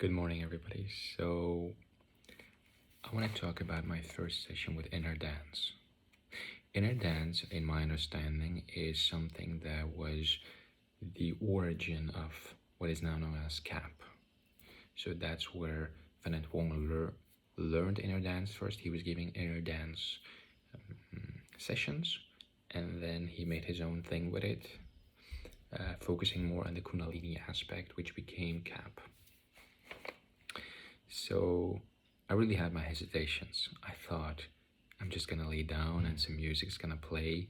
Good morning, everybody. So, I want to talk about my first session with inner dance. Inner dance, in my understanding, is something that was the origin of what is now known as CAP. So, that's where Van Wong learned inner dance first. He was giving inner dance sessions, and then he made his own thing with it, focusing more on the kundalini aspect, which became CAP. So I really had my hesitations. I thought I'm just gonna lay down and some music's gonna play,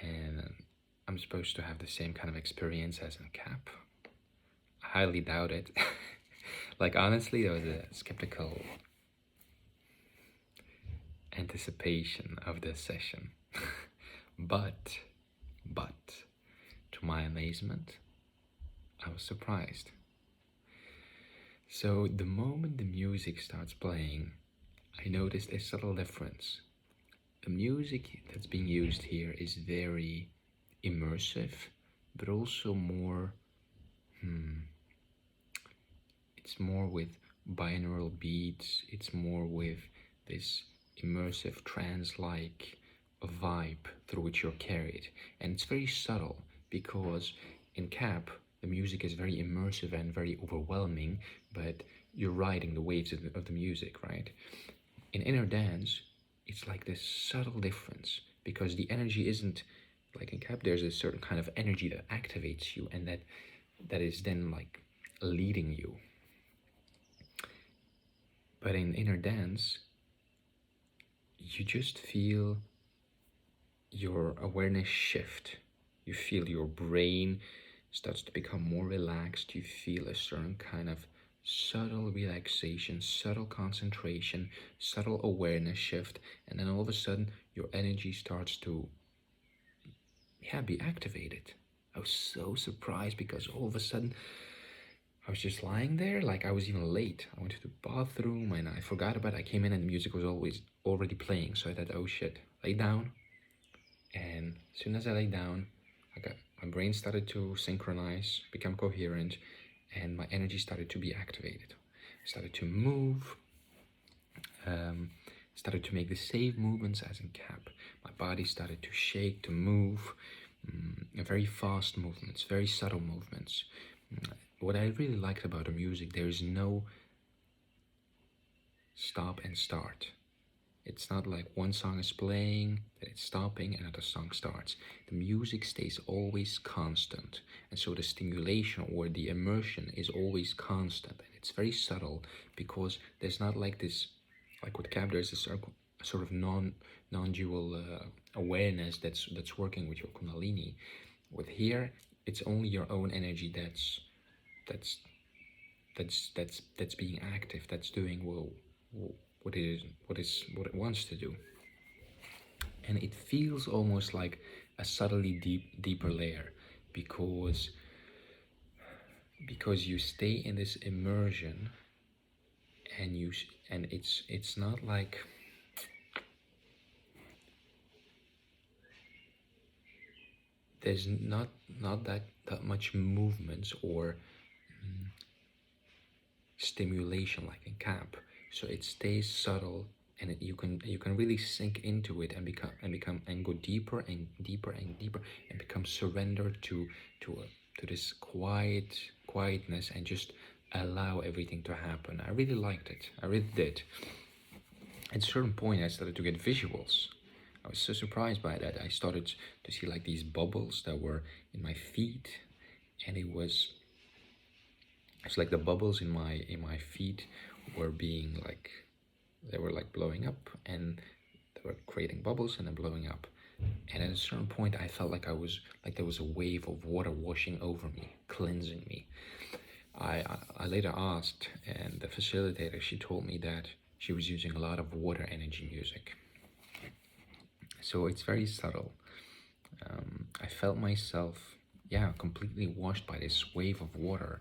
and I'm supposed to have the same kind of experience as in CAP. I highly doubt it. Like, honestly, there was a skeptical anticipation of this session. but, to my amazement, I was surprised. So the moment the music starts playing, I noticed a subtle difference. The music that's being used here is very immersive, but also more, it's more with binaural beats, it's more with this immersive trance-like vibe through which you're carried. And it's very subtle because in CAP, the music is very immersive and very overwhelming, but you're riding the waves of the music, right? In inner dance, it's like this subtle difference because the energy isn't like in CAP. There's a certain kind of energy that activates you, and that is then like leading you. But in inner dance, you just feel your awareness shift. You feel your brain starts to become more relaxed. You feel a certain kind of subtle relaxation, subtle concentration, subtle awareness shift, and then all of a sudden your energy starts to be activated. I was so surprised because all of a sudden I was just lying there, like I was even late. I went to the bathroom and I forgot about it. I came in and the music was already playing, so I thought, oh shit, lay down. And as soon as I lay down, my brain started to synchronize, become coherent, and my energy started to be activated. I started to move, started to make the same movements as in CAP. My body started to shake, to move, very fast movements, very subtle movements. What I really liked about the music, there is no stop and start. It's not like one song is playing, then it's stopping, another song starts. The music stays always constant, and so the stimulation or the immersion is always constant, and it's very subtle because there's not like this, like with CAP, there's a sort of non-dual awareness that's working with your kundalini. With here, it's only your own energy that's being active, that's doing what it wants to do, and it feels almost like a subtly deeper layer because you stay in this immersion, and it's not like there's not that much movements or stimulation like in CAP, so it stays subtle, and you can really sink into it and become and go deeper and deeper and deeper and become surrendered to this quietness and just allow everything to happen. I really liked it. I really did. At a certain point, I started to get visuals. I was so surprised by that. I started to see like these bubbles that were in my feet, and it's like the bubbles in my feet were being like, they were like blowing up, and they were creating bubbles and then blowing up. And at a certain point, I felt like there was a wave of water washing over me, cleansing me. I later asked, and the facilitator, she told me that she was using a lot of water energy music. So it's very subtle. I felt myself, completely washed by this wave of water.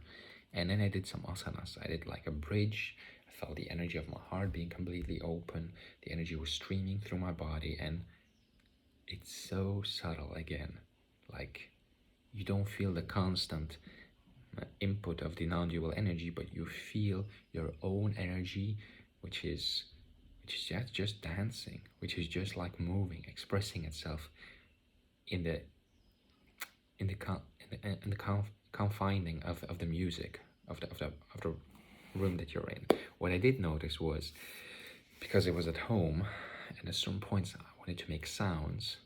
And then I did some asanas. I did like a bridge. I felt the energy of my heart being completely open. The energy was streaming through my body, and it's so subtle again. Like, you don't feel the constant input of the non-dual energy, but you feel your own energy, which is just dancing, which is just like moving, expressing itself in the in the con in the confining of the music of the room that you're in. What I did notice was, because it was at home, and at some points I wanted to make sounds,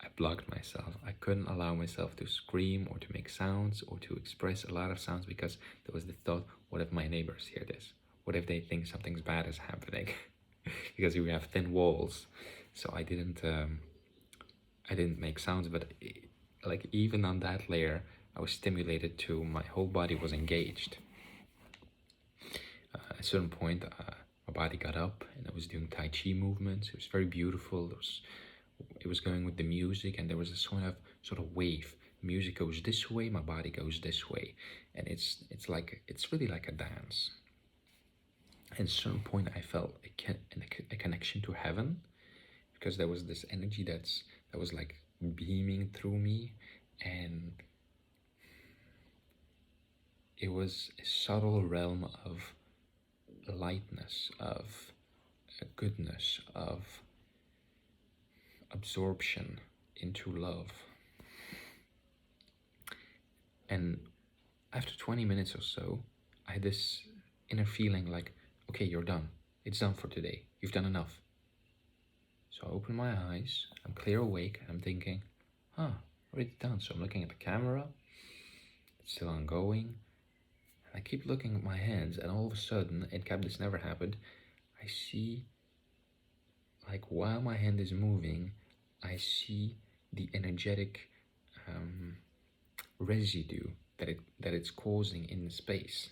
I blocked myself. I couldn't allow myself to scream or to make sounds or to express a lot of sounds, because there was the thought, what if my neighbors hear this? What if they think something bad is happening? Because we have thin walls. So I didn't make sounds, but like even on that layer, I was stimulated to, my whole body was engaged. At a certain point, my body got up and I was doing Tai Chi movements. It was very beautiful. It was going with the music, and there was a sort of wave. Music goes this way, my body goes this way, and it's really like a dance. And at a certain point, I felt a connection to heaven, because there was this energy that was like beaming through me, and it was a subtle realm of lightness, of goodness, of absorption into love. And after 20 minutes or so, I had this inner feeling like, okay, you're done. It's done for today. You've done enough. So I open my eyes, I'm clear awake, and I'm thinking, already done. So I'm looking at the camera, it's still ongoing. And I keep looking at my hands, and all of a sudden, in cap this never happened, I see, like, while my hand is moving, I see the energetic residue that it's causing in the space.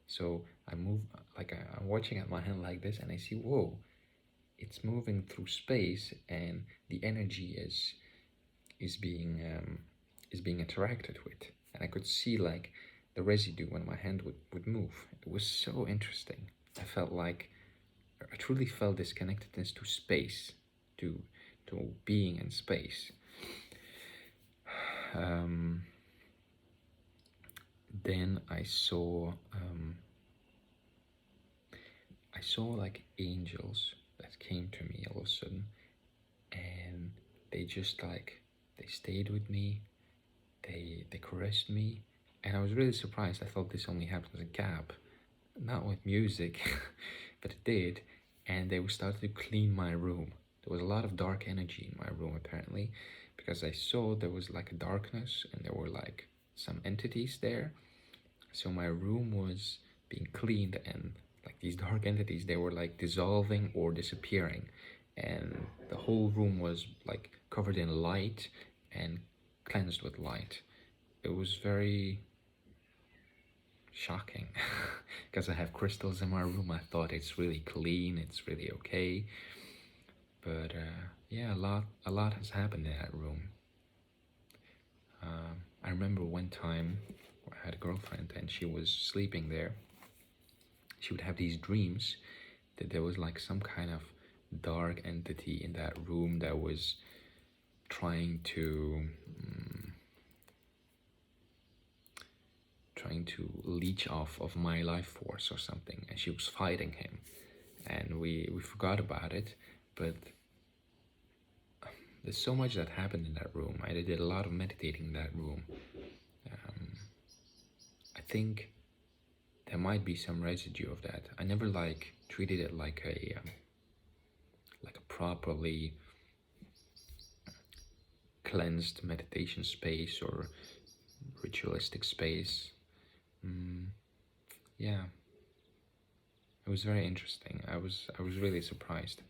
So I move, like I'm watching at my hand like this, and I see, whoa, it's moving through space, and the energy is being interacted with, and I could see like the residue when my hand would move. It was so interesting. I truly felt this connectedness to space, to being in space. Then I saw like angels that came to me all of a sudden, and they just like, they stayed with me, they caressed me, and I was really surprised. I thought this only happens in Gap, not with music, but it did. And they started to clean my room. There was a lot of dark energy in my room, apparently, because I saw there was like a darkness, and there were like some entities there. So my room was being cleaned, and like these dark entities, they were like dissolving or disappearing, and the whole room was like covered in light and cleansed with light. It was very shocking, because I have crystals in my room. I thought it's really clean, it's really okay, but yeah, a lot has happened in that room. I remember one time I had a girlfriend, and she was sleeping there. She would have these dreams that there was like some kind of dark entity in that room that was trying to leech off of my life force or something, and she was fighting him, and we forgot about it. But there's so much that happened in that room. I did a lot of meditating in that room. I think there might be some residue of that. I never like treated it like a properly cleansed meditation space or ritualistic space. Yeah, it was very interesting. I was really surprised.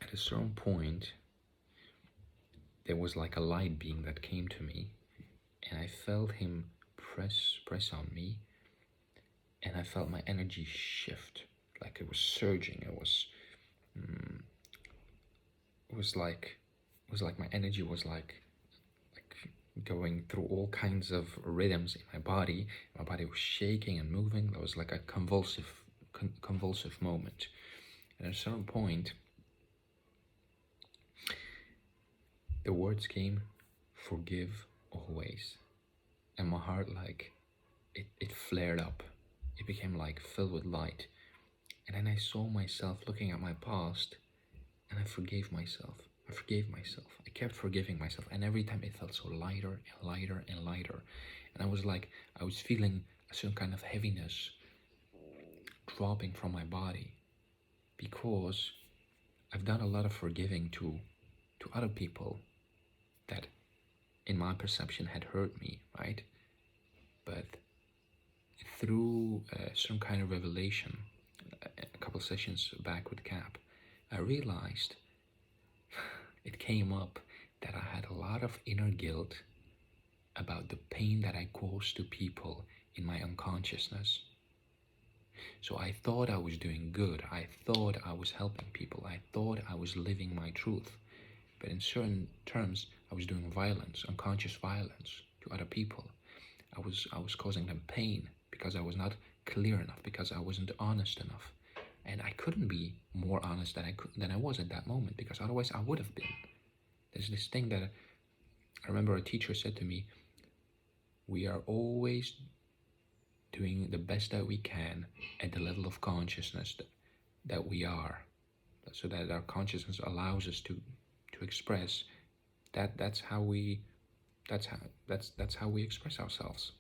At a certain point, there was like a light being that came to me, and I felt him press on me, and I felt my energy shift, like it was surging. It was like my energy was like going through all kinds of rhythms in my body. My body was shaking and moving. There was like a convulsive moment. At a certain point, the words came, forgive always. And my heart, like, it flared up. It became like filled with light. And then I saw myself looking at my past, and I forgave myself. I forgave myself. I kept forgiving myself. And every time it felt so lighter and lighter and lighter. And I was like, I was feeling a certain kind of heaviness dropping from my body, because I've done a lot of forgiving to other people that, in my perception, had hurt me, right? But through some kind of revelation, a couple sessions back with Cap, I realized it came up that I had a lot of inner guilt about the pain that I caused to people in my unconsciousness. So I thought I was doing good. I thought I was helping people. I thought I was living my truth. But in certain terms, I was doing violence, unconscious violence to other people. I was causing them pain because I was not clear enough, because I wasn't honest enough. And I couldn't be more honest than I was at that moment, because otherwise I would have been. There's this thing that I remember a teacher said to me, we are always doing the best that we can at the level of consciousness that we are, so that our consciousness allows us to express that. That's how we express ourselves.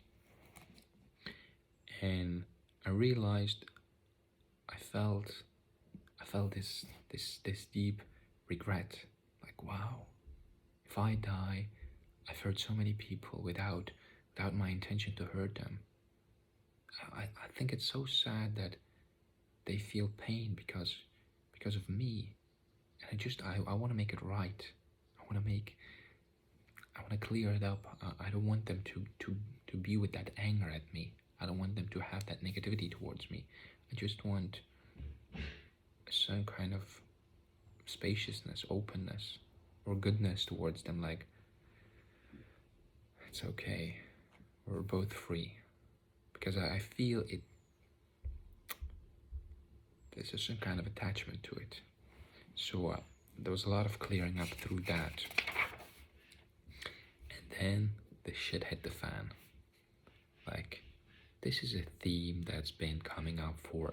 And I realized I felt this deep regret, like, wow, if I die, I've hurt so many people without my intention to hurt them. I think it's so sad that they feel pain because of me. And I want to make it right. I want to clear it up. I don't want them to be with that anger at me. I don't want them to have that negativity towards me. I just want some kind of spaciousness, openness, or goodness towards them, like, it's okay, we're both free. Because I feel it, there's a certain kind of attachment to it. So there was a lot of clearing up through that. And then the shit hit the fan. Like, this is a theme that's been coming up for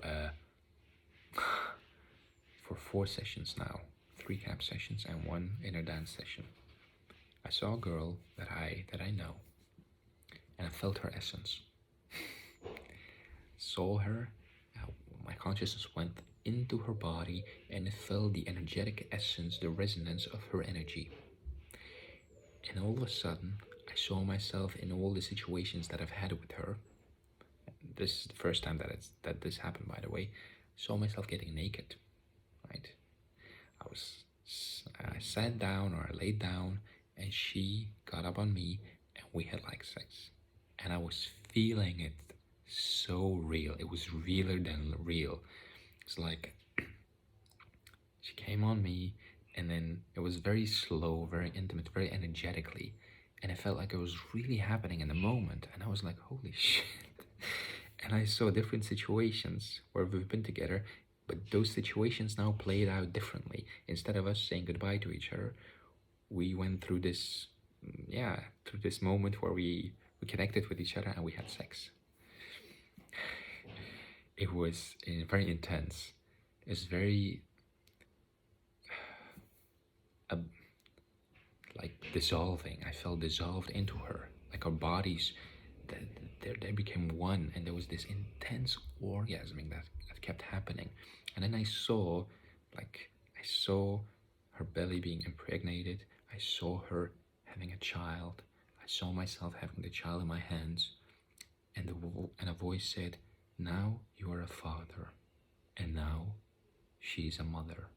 4 sessions now, 3 Cap sessions and 1 inner dance session. I saw a girl that I know, and I felt her essence. Saw her, my consciousness went into her body, and it felt the energetic essence, the resonance of her energy. And all of a sudden, I saw myself in all the situations that I've had with her. This is the first time that this happened, by the way. I saw myself getting naked, right? I sat down, or I laid down, and she got up on me, and we had like sex. And I was feeling it so real. It was realer than real. It's like she came on me, and then it was very slow, very intimate, very energetically, and it felt like it was really happening in the moment. And I was like, holy shit. And I saw different situations where we've been together, but those situations now played out differently. Instead of us saying goodbye to each other, we went through this moment where we connected with each other and we had sex. It was very intense. It's very like dissolving. I felt dissolved into her, like our bodies, they became one, and there was this intense orgasming that kept happening. And then I saw her belly being impregnated. I saw her having a child. I saw myself having the child in my hands, and a voice said, now you are a father, and now she's a mother.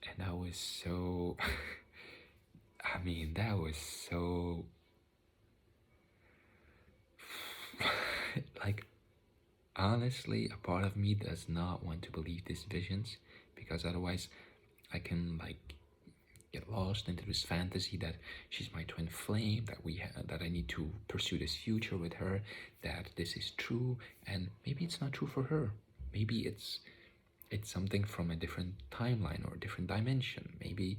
And that was so I mean, that was so like, honestly, a part of me does not want to believe these visions, because otherwise I can like get lost into this fantasy that she's my twin flame, that I need to pursue this future with her, that this is true. And maybe it's not true for her. Maybe it's something from a different timeline or a different dimension. Maybe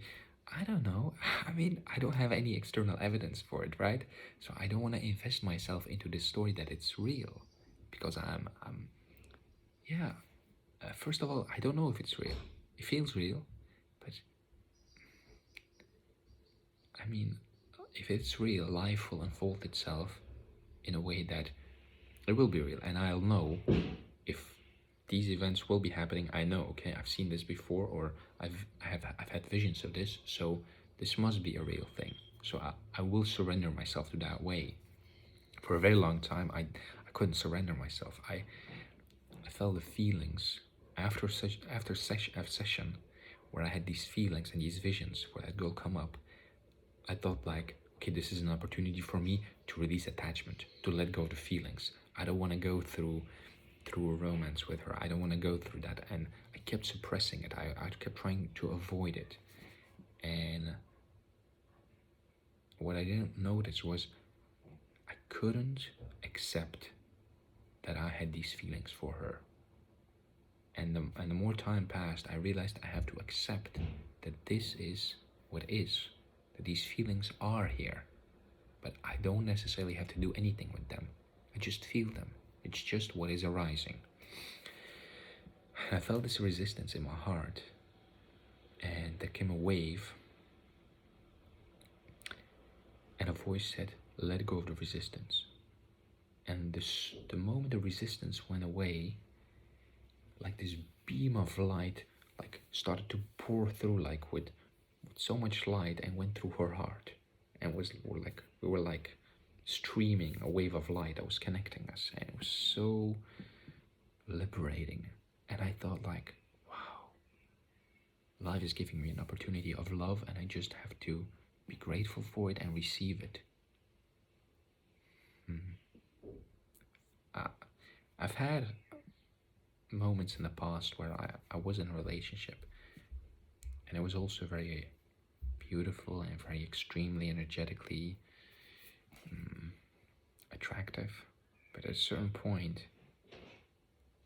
I don't know. I mean, I don't have any external evidence for it, right? So I don't want to invest myself into this story that it's real, because yeah. First of all, I don't know if it's real. It feels real, but I mean, if it's real, life will unfold itself in a way that it will be real, and I'll know if these events will be happening. I know, okay, I've seen this before, or I've had visions of this, so this must be a real thing. So I will surrender myself to that way. For a very long time, I couldn't surrender myself. I felt the feelings after session where I had these feelings and these visions where that girl come up. I thought like, okay, this is an opportunity for me to release attachment, to let go of the feelings. I don't want to go through a romance with her. I don't want to go through that, and I kept suppressing it. I kept trying to avoid it, and what I didn't notice was I couldn't accept that I had these feelings for her. And the more time passed, I realized I have to accept that this is what is, that these feelings are here, but I don't necessarily have to do anything with them. I just feel them. It's just what is arising. I felt this resistance in my heart, and there came a wave, and a voice said, let go of the resistance. And the moment the resistance went away, like this beam of light like started to pour through, like with so much light, and went through her heart, and we were like streaming a wave of light that was connecting us, and it was so liberating. And I thought like, wow, life is giving me an opportunity of love, and I just have to be grateful for it and receive it. I've had moments in the past where I was in a relationship, and it was also very beautiful and very extremely energetically attractive, but at a certain point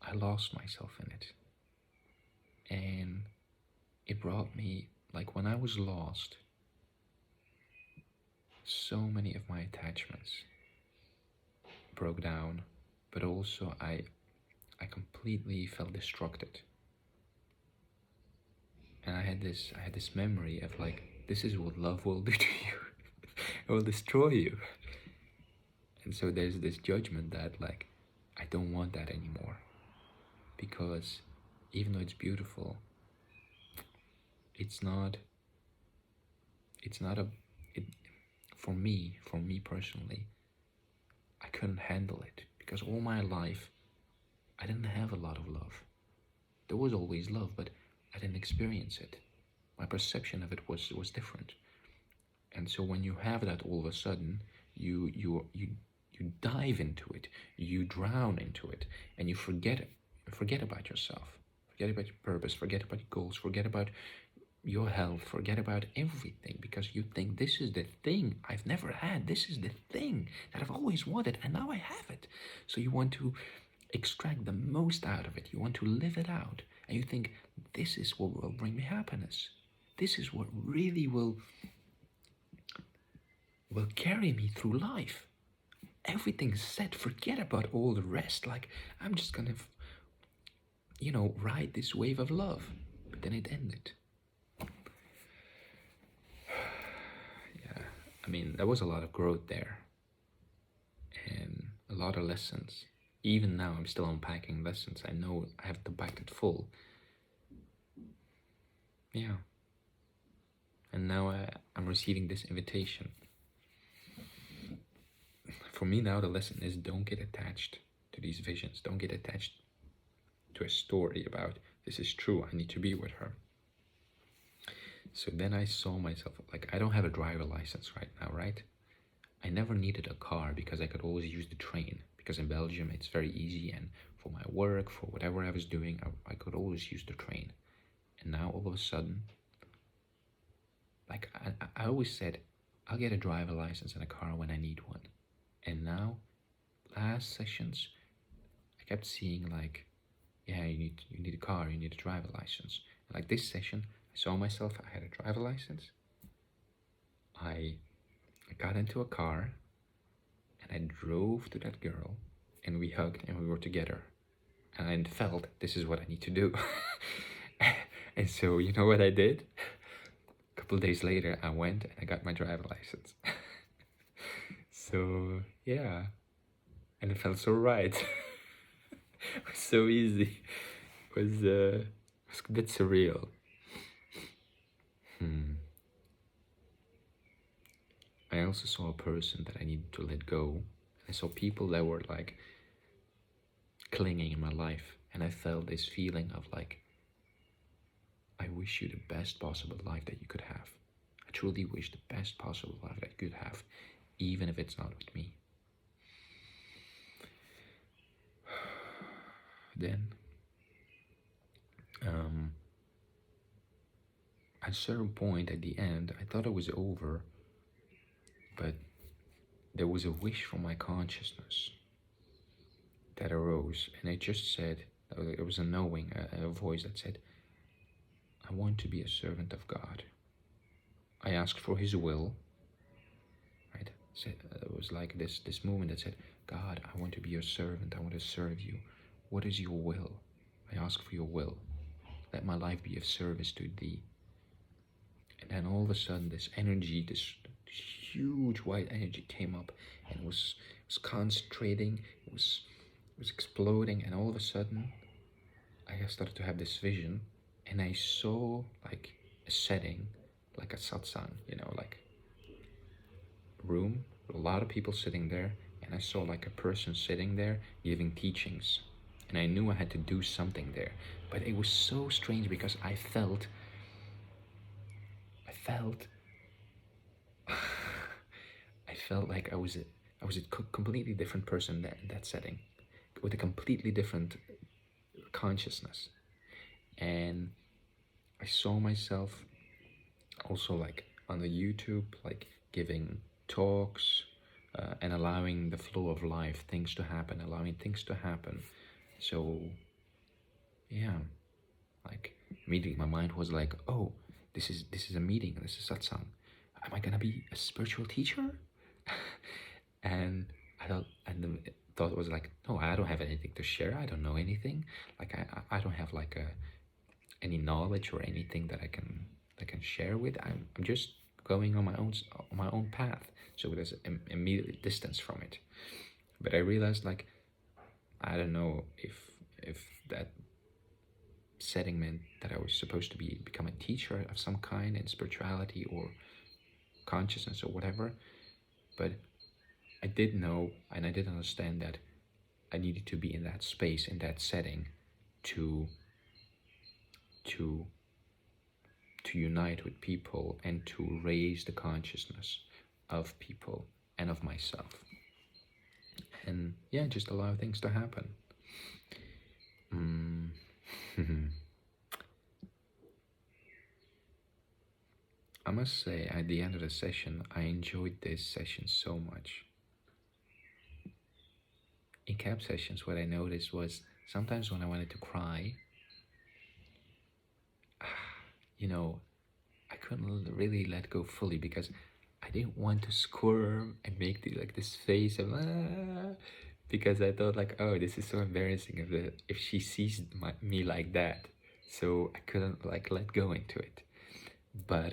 I lost myself in it, and it brought me, like when I was lost, so many of my attachments broke down, but also I completely felt destructed. And I had this memory of like, this is what love will do to you. It will destroy you. And so there's this judgment that like, I don't want that anymore, because even though it's beautiful, it's not a it, for me personally, I couldn't handle it, because all my life I didn't have a lot of love. There was always love, but I didn't experience it. My perception of it was different. And so when you have that, all of a sudden you dive into it, you drown into it, and you forget about yourself, forget about your purpose, forget about your goals, forget about your health, forget about everything, because you think this is the thing I've never had, this is the thing that I've always wanted, and now I have it. So you want to extract the most out of it, you want to live it out, and you think this is what will bring me happiness, this is what really will carry me through life. Everything's set, forget about all the rest, like I'm just gonna ride this wave of love. But then it ended. Yeah, I mean, there was a lot of growth there, and a lot of lessons. Even now I'm still unpacking lessons. I know I have to pack it full. Yeah. And now I'm receiving this invitation. For me now, the lesson is, don't get attached to these visions. Don't get attached to a story about, this is true, I need to be with her. So then I saw myself, like, I don't have a driver license right now, right? I never needed a car because I could always use the train, because in Belgium it's very easy, and for my work, for whatever I was doing, I could always use the train. And now all of a sudden, like I always said, I'll get a driver license and a car when I need one. And now, last sessions, I kept seeing like, yeah, you need a car, you need a driver license. And like this session, I saw myself, I had a driver license, I got into a car and I drove to that girl and we hugged and we were together. And I felt this is what I need to do. And so, you know what I did? A couple of days later, I went and I got my driver license. So, yeah. And it felt so right. It was so easy. It was a bit surreal. I also saw a person that I needed to let go. I saw people that were like clinging in my life, and I felt this feeling of like, I wish you the best possible life that you could have. I truly wish the best possible life that you could have, even if it's not with me. Then, at a certain point at the end, I thought it was over, but there was a wish from my consciousness that arose, and it just said, it was a knowing, a voice that said, I want to be a servant of God. I asked for his will, right? So it was like this movement that said, God, I want to be your servant. I want to serve you. What is your will? I ask for your will. Let my life be of service to thee. And then all of a sudden, this energy, this huge white energy came up and was concentrating. It was exploding, and all of a sudden, I started to have this vision, and I saw like a setting, like a satsang, like a room with a lot of people sitting there, and I saw like a person sitting there giving teachings, and I knew I had to do something there, but it was so strange because I felt I felt like I was a completely different person in that setting, with a completely different consciousness, and I saw myself also like on the YouTube, like giving talks and allowing the flow of life, things to happen, allowing things to happen. So yeah, like immediately my mind was like, oh, this is a meeting, this is satsang. Am I gonna be a spiritual teacher? And the thought was like, no, I don't have anything to share. I don't know anything. Like I don't have like any knowledge or anything that I can share with. I'm just going on my own path. So there's immediate distance from it. But I realized like I don't know if that setting meant that I was supposed to become a teacher of some kind in spirituality or consciousness or whatever. But I did know and I did understand that I needed to be in that space, in that setting, to unite with people and to raise the consciousness of people and of myself. And yeah, just allow things to happen. I must say, at the end of the session, I enjoyed this session so much. In CAP sessions, what I noticed was sometimes when I wanted to cry, I couldn't really let go fully because I didn't want to squirm and make this face of because I thought like, oh, this is so embarrassing if she sees me like that. So I couldn't like let go into it. But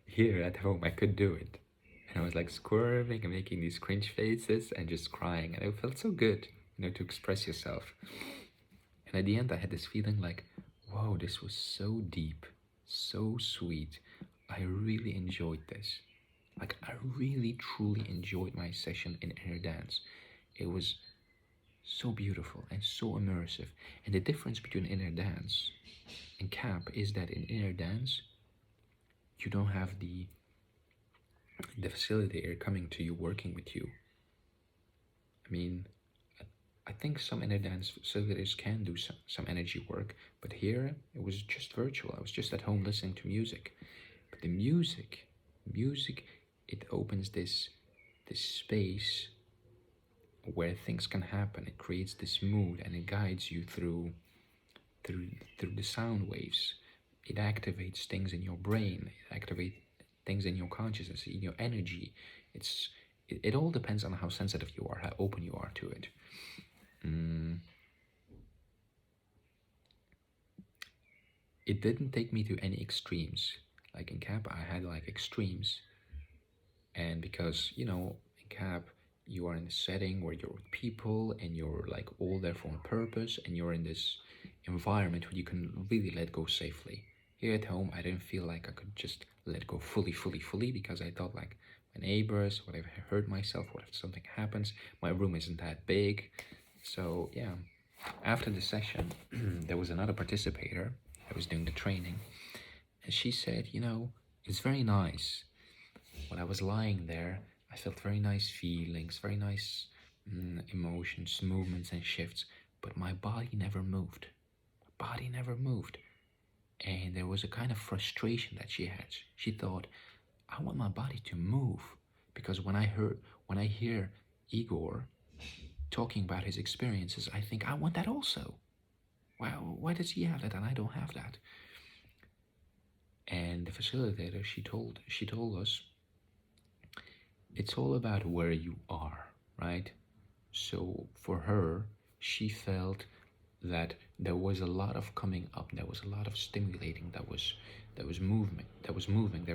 here at home I could do it. And I was like squirming and making these cringe faces and just crying, and it felt so good, to express yourself. And at the end I had this feeling like, whoa, this was so deep, so sweet. I really enjoyed this. Like I really truly enjoyed my session in inner dance. It was so beautiful and so immersive. And the difference between inner dance and CAP is that in inner dance you don't have the facilitator coming to you, working with you. I mean, I think some inner dance facilitators can do some energy work, but here it was just virtual. I was just at home listening to music. But the music, it opens this space where things can happen. It creates this mood and it guides you through the sound waves it activates things in your brain, it activates things in your consciousness, in your energy. It all depends on how sensitive you are, how open you are to it. It didn't take me to any extremes. Like in camp, I had like extremes, and because in camp you are in a setting where you're with people and you're like all there for a purpose, and you're in this environment where you can really let go safely. Here at home, I didn't feel like I could just let go fully, because I thought like my neighbors, what if I hurt myself, what if something happens, my room isn't that big. So yeah, after the session there was another participator that was doing the training, and she said, it's very nice. When I was lying there, I felt very nice feelings, very nice emotions, movements, and shifts, but my body never moved. My body never moved. And there was a kind of frustration that she had. She thought, I want my body to move. Because when I hear Igor talking about his experiences, I think I want that also. Why does he have that and I don't have that? And the facilitator, she told us, it's all about where you are, right? So for her, she felt that there was a lot of coming up, there was a lot of stimulating, that was moving, there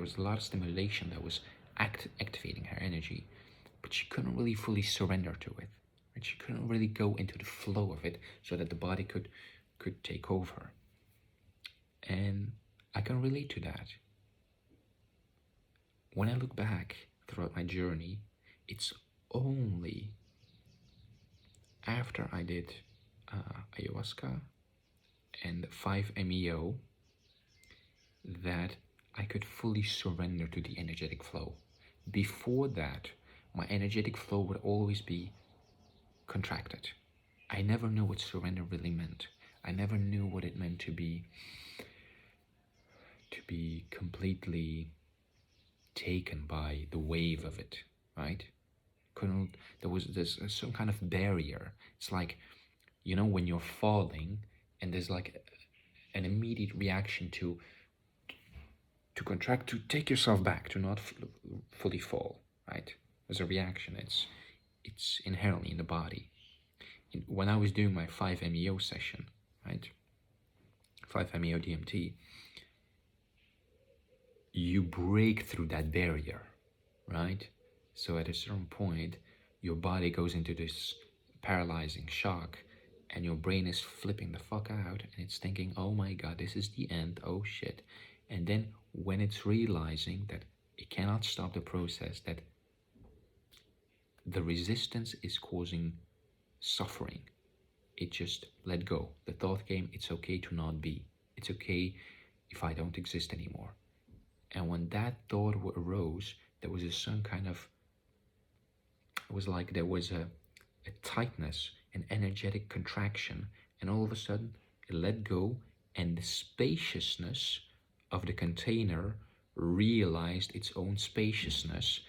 was a lot of stimulation that was activating her energy, but she couldn't really fully surrender to it. And she couldn't really go into the flow of it so that the body could take over. And I can relate to that. When I look back throughout my journey, it's only after I did ayahuasca and 5-MeO that I could fully surrender to the energetic flow. Before that, my energetic flow would always be contracted. I never knew what surrender really meant. I never knew what it meant to be completely taken by the wave of it, right? There's some kind of barrier. It's like, when you're falling and there's like an immediate reaction to contract, to take yourself back, to not fully fall, right? There's a reaction. It's inherently in the body. When I was doing my 5-MeO session, right, 5-MeO DMT, you break through that barrier, right? So at a certain point, your body goes into this paralyzing shock, and your brain is flipping the fuck out, and it's thinking, oh my god, this is the end, oh shit. And then when it's realizing that it cannot stop the process, that the resistance is causing suffering, it just let go. The thought came, it's okay to not be. It's okay if I don't exist anymore. And when that thought arose, there was some kind of, it was like there was a tightness, an energetic contraction, and all of a sudden it let go, and the spaciousness of the container realized its own spaciousness,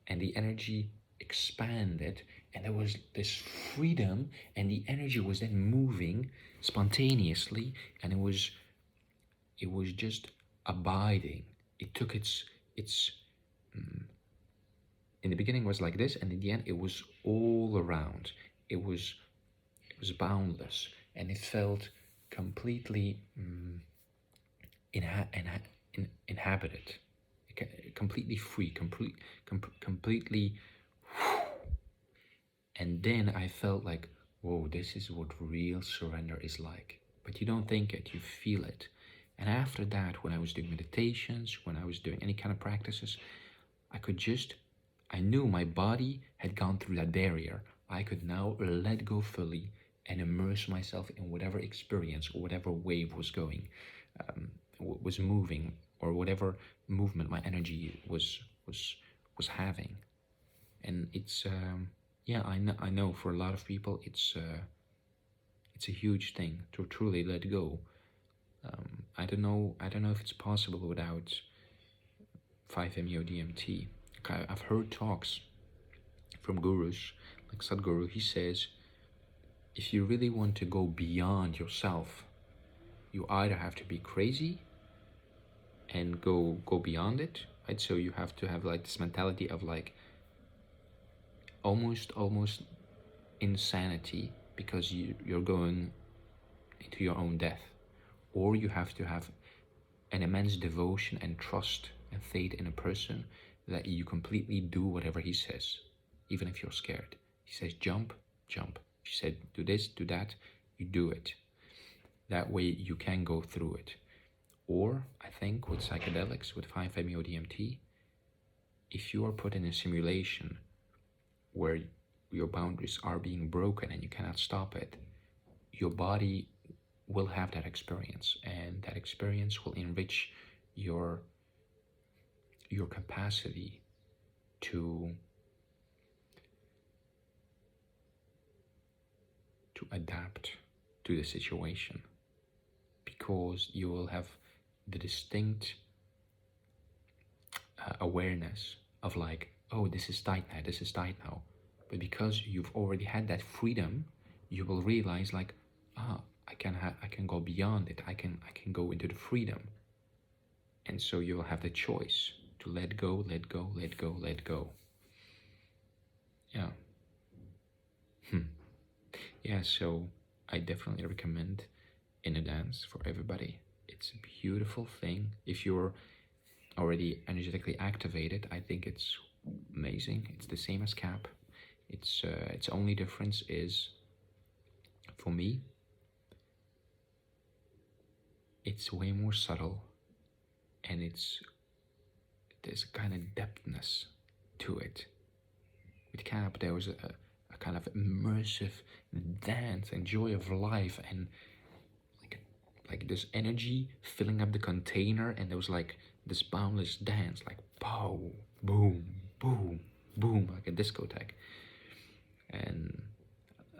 and the energy expanded, and there was this freedom, and the energy was then moving spontaneously, and it was just abiding. It took its in the beginning was like this, and in the end it was all around. It was boundless, and it felt completely inhabited, completely free, completely. And then I felt like, whoa, this is what real surrender is like. But you don't think it, you feel it. And after that, when I was doing meditations, when I was doing any kind of practices, I knew my body had gone through that barrier. I could now let go fully and immerse myself in whatever experience or whatever wave was going, was moving, or whatever movement my energy was having. And it's yeah, I know for a lot of people it's a huge thing to truly let go. I don't know if it's possible without 5-MeO DMT. I've heard talks from gurus like Sadhguru. He says, if you really want to go beyond yourself, you either have to be crazy and go beyond it, right? So you have to have like this mentality of like almost insanity, because you're going into your own death. Or you have to have an immense devotion and trust and faith in a person that you completely do whatever he says, even if you're scared. He says jump, jump. He said do this, do that, you do it. That way you can go through it. Or I think with psychedelics, with 5-MeO-DMT, if you are put in a simulation where your boundaries are being broken and you cannot stop it, your body will have that experience, and that experience will enrich your capacity to adapt to the situation, because you will have the distinct awareness of like, oh, this is tight now, this is tight now. But because you've already had that freedom, you will realize like, I can go beyond it. I can go into the freedom. And so you will have the choice to let go, let go, let go, let go. Yeah. Yeah, so I definitely recommend inner dance for everybody. It's a beautiful thing. If you're already energetically activated, I think it's amazing. It's the same as CAP. Its only difference is, for me, it's way more subtle, and there's a kind of depthness to it. With CAP, there was a kind of immersive dance and joy of life, and like this energy filling up the container, and there was like this boundless dance, like pow, boom, boom, boom, like a discotheque, and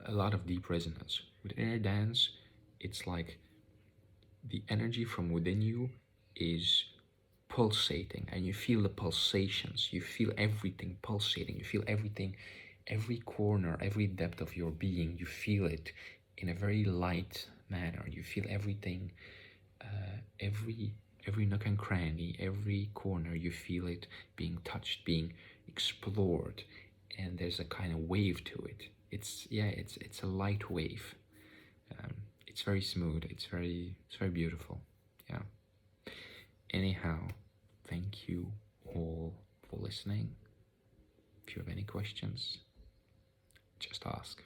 a lot of deep resonance. With inner dance, it's like the energy from within you is pulsating, and you feel the pulsations, you feel everything pulsating, you feel everything, every corner, every depth of your being, you feel it in a very light manner. You feel everything, every nook and cranny, every corner, you feel it being touched, being explored, and there's a kind of wave to it. It's a light wave. It's very smooth. It's very beautiful. Yeah. Anyhow, thank you all for listening. If you have any questions, just ask.